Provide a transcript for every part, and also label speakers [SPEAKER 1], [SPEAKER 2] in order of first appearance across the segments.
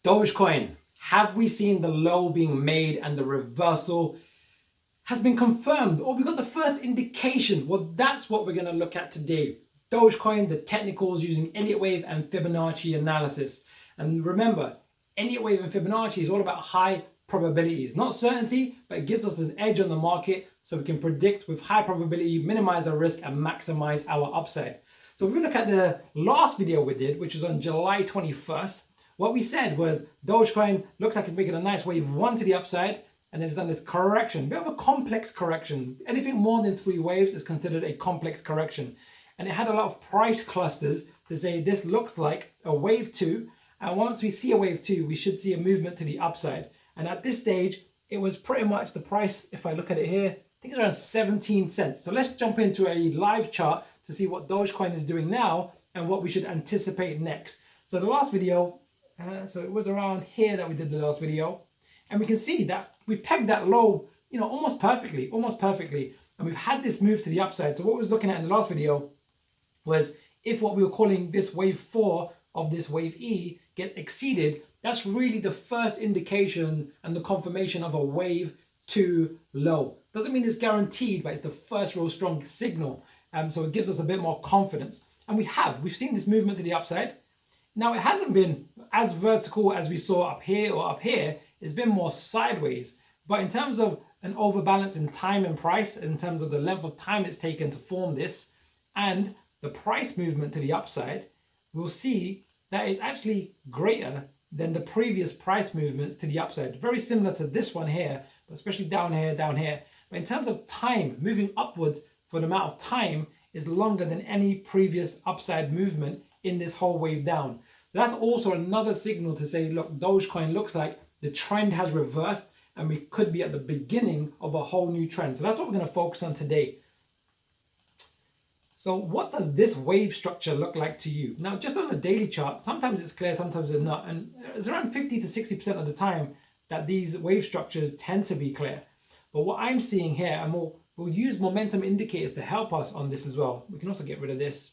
[SPEAKER 1] Dogecoin, have we seen the low being made and the reversal has been confirmed, or we got the first indication? Well, that's what we're going to look at today. Dogecoin, the technicals using Elliot wave and Fibonacci analysis. And remember, Elliot wave and Fibonacci is all about high probabilities, not certainty, but it gives us an edge on the market so we can predict with high probability, minimize our risk and maximize our upside. So if we look at the last video we did, which was on July 21st, what we said was Dogecoin looks like it's making a nice wave one to the upside, and then it's done this correction, a bit of a complex correction. Anything more than 3 waves is considered a complex correction. And it had a lot of price clusters to say this looks like a wave 2. And once we see a wave 2, we should see a movement to the upside. And at this stage, it was pretty much the price, if I look at it here, I think it's around 17 cents. So let's jump into a live chart to see what Dogecoin is doing now and what we should anticipate next. So the last video, so it was around here that we did the last video. And we can see that we pegged that low, almost perfectly. And we've had this move to the upside. So what we was looking at in the last video was if what we were calling this wave 4 of this wave E gets exceeded, that's really the first indication and the confirmation of a wave 2 low. Doesn't mean it's guaranteed, but it's the first real strong signal. So it gives us a bit more confidence. And we've seen this movement to the upside. Now it hasn't been as vertical as we saw up here or up here. It's been more sideways. But in terms of an overbalance in time and price, in terms of the length of time it's taken to form this, and the price movement to the upside, we'll see that it's actually greater than the previous price movements to the upside. Very similar to this one here, but especially down here. But in terms of time, moving upwards for the amount of time is longer than any previous upside movement in this whole wave down. So that's also another signal to say, look, Dogecoin looks like the trend has reversed and we could be at the beginning of a whole new trend. So that's what we're going to focus on today. So what does this wave structure look like to you? Now, just on the daily chart, sometimes it's clear, sometimes it's not. And it's around 50 to 60% of the time that these wave structures tend to be clear. But what I'm seeing here, and we'll use momentum indicators to help us on this as well. We can also get rid of this.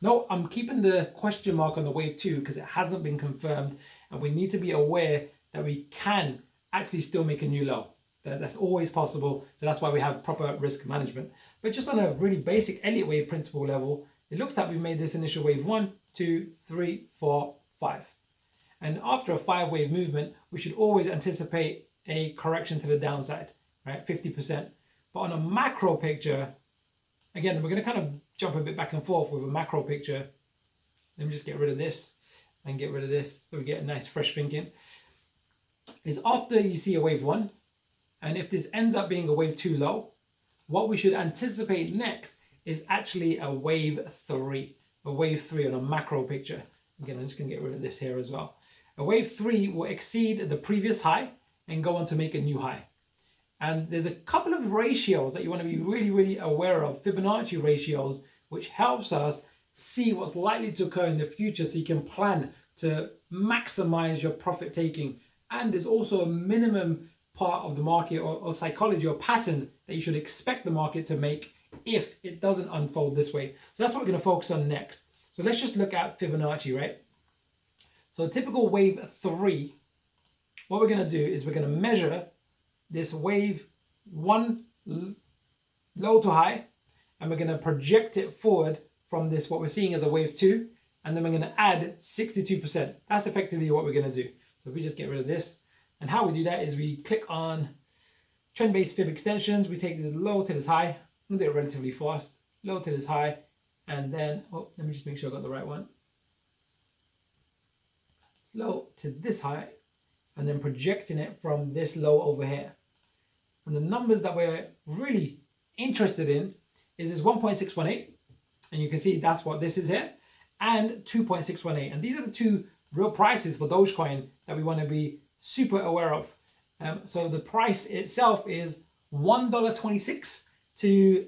[SPEAKER 1] No, I'm keeping the question mark on the wave 2 because it hasn't been confirmed. And we need to be aware that we can actually still make a new low. That's always possible. So that's why we have proper risk management. But just on a really basic Elliott wave principle level, it looks like we've made this initial wave 1, 2, 3, 4, 5. And after a 5 wave movement, we should always anticipate a correction to the downside, right? 50%. But on a macro picture, again, we're going to kind of jump a bit back and forth with a macro picture. Let me just get rid of this and get rid of this so we get a nice fresh thinking. Is after you see a wave 1, and if this ends up being a wave 2 low, what we should anticipate next is actually a wave 3. A wave 3 on a macro picture. Again, I'm just going to get rid of this here as well. A wave 3 will exceed the previous high and go on to make a new high. And there's a couple of ratios that you want to be really, really aware of, Fibonacci ratios, which helps us see what's likely to occur in the future so you can plan to maximize your profit taking. And there's also a minimum part of the market or psychology or pattern that you should expect the market to make if it doesn't unfold this way. So that's what we're going to focus on next. So let's just look at Fibonacci, right? So a typical wave 3, what we're going to do is we're going to measure this wave 1 low to high, and we're going to project it forward from this, what we're seeing as a wave 2, and then we're going to add 62%. That's effectively what we're going to do. So if we just get rid of this, and how we do that is we click on trend-based fib extensions. We take this low to this high. We'll do it relatively fast. Low to this high. And then, let me just make sure I got the right one. It's low to this high. And then projecting it from this low over here. And the numbers that we're really interested in is this 1.618. And you can see that's what this is here. And 2.618. And these are the two real prices for Dogecoin that we want to be super aware of. So the price itself is $1.26 to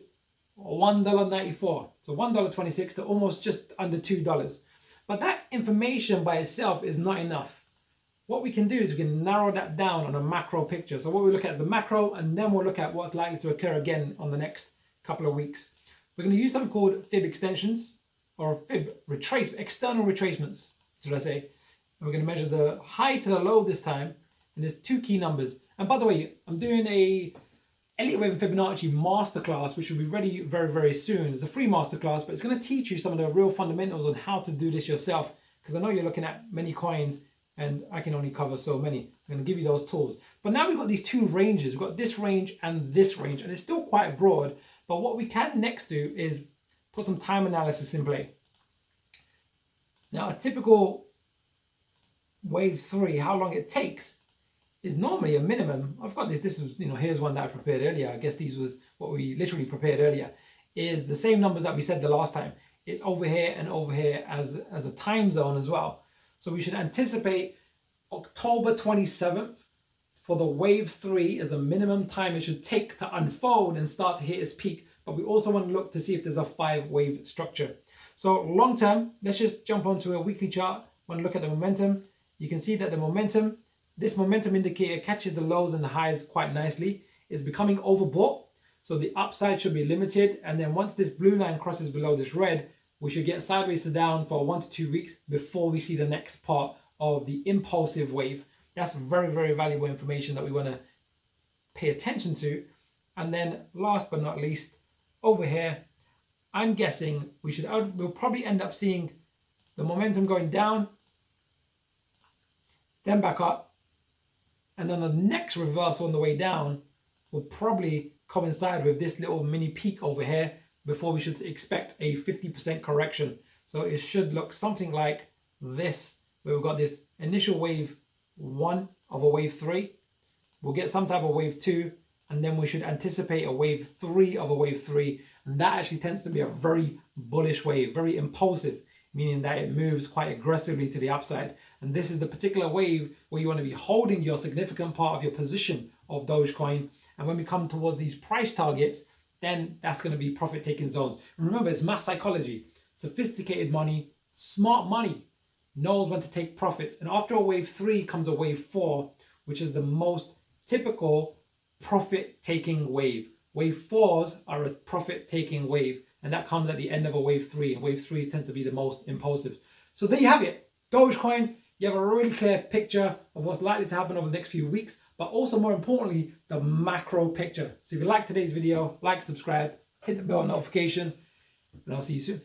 [SPEAKER 1] $1.94. So $1.26 to almost just under $2. But that information by itself is not enough. What we can do is we can narrow that down on a macro picture. So what we look at is the macro, and then we'll look at what's likely to occur again on the next couple of weeks. We're going to use something called fib extensions or fib external retracements, should I say. And we're going to measure the high to the low this time. And there's two key numbers. And by the way, I'm doing a Elliot Wave and Fibonacci masterclass, which will be ready very, very soon. It's a free masterclass, but it's going to teach you some of the real fundamentals on how to do this yourself. Because I know you're looking at many coins and I can only cover so many. I'm going to give you those tools. But now we've got these two ranges. We've got this range and this range, and it's still quite broad. But what we can next do is put some time analysis in play. Now, a typical wave 3, how long it takes, is normally a minimum. I've got this was, here's one that I prepared earlier. I guess these was what we literally prepared earlier. Is the same numbers that we said the last time. It's over here and over here as a time zone as well. So we should anticipate October 27th for the wave 3 as the minimum time it should take to unfold and start to hit its peak. But we also want to look to see if there's a 5-wave structure. So long term, let's just jump onto a weekly chart. Want to look at the momentum. You can see that the momentum, this momentum indicator catches the lows and the highs quite nicely. It's becoming overbought. So the upside should be limited. And then once this blue line crosses below this red, we should get sideways to down for 1 to 2 weeks before we see the next part of the impulsive wave. That's very, very valuable information that we want to pay attention to. And then last but not least, over here, I'm guessing we'll probably end up seeing the momentum going down, then back up, and then the next reversal on the way down will probably coincide with this little mini peak over here before we should expect a 50% correction. So it should look something like this, where we've got this initial wave 1 of a wave 3. We'll get some type of wave 2, and then we should anticipate a wave 3 of a wave 3. And that actually tends to be a very bullish wave, very impulsive, meaning that it moves quite aggressively to the upside. And this is the particular wave where you want to be holding your significant part of your position of Dogecoin. And when we come towards these price targets, then that's going to be profit-taking zones. And remember, it's mass psychology. Sophisticated money, smart money, knows when to take profits. And after a wave 3 comes a wave 4, which is the most typical profit-taking wave. Wave 4s are a profit-taking wave, and that comes at the end of a wave 3, and wave 3s tend to be the most impulsive. So there you have it. Dogecoin, you have a really clear picture of what's likely to happen over the next few weeks, but also more importantly, the macro picture. So if you like today's video, like, subscribe, hit the bell notification, and I'll see you soon.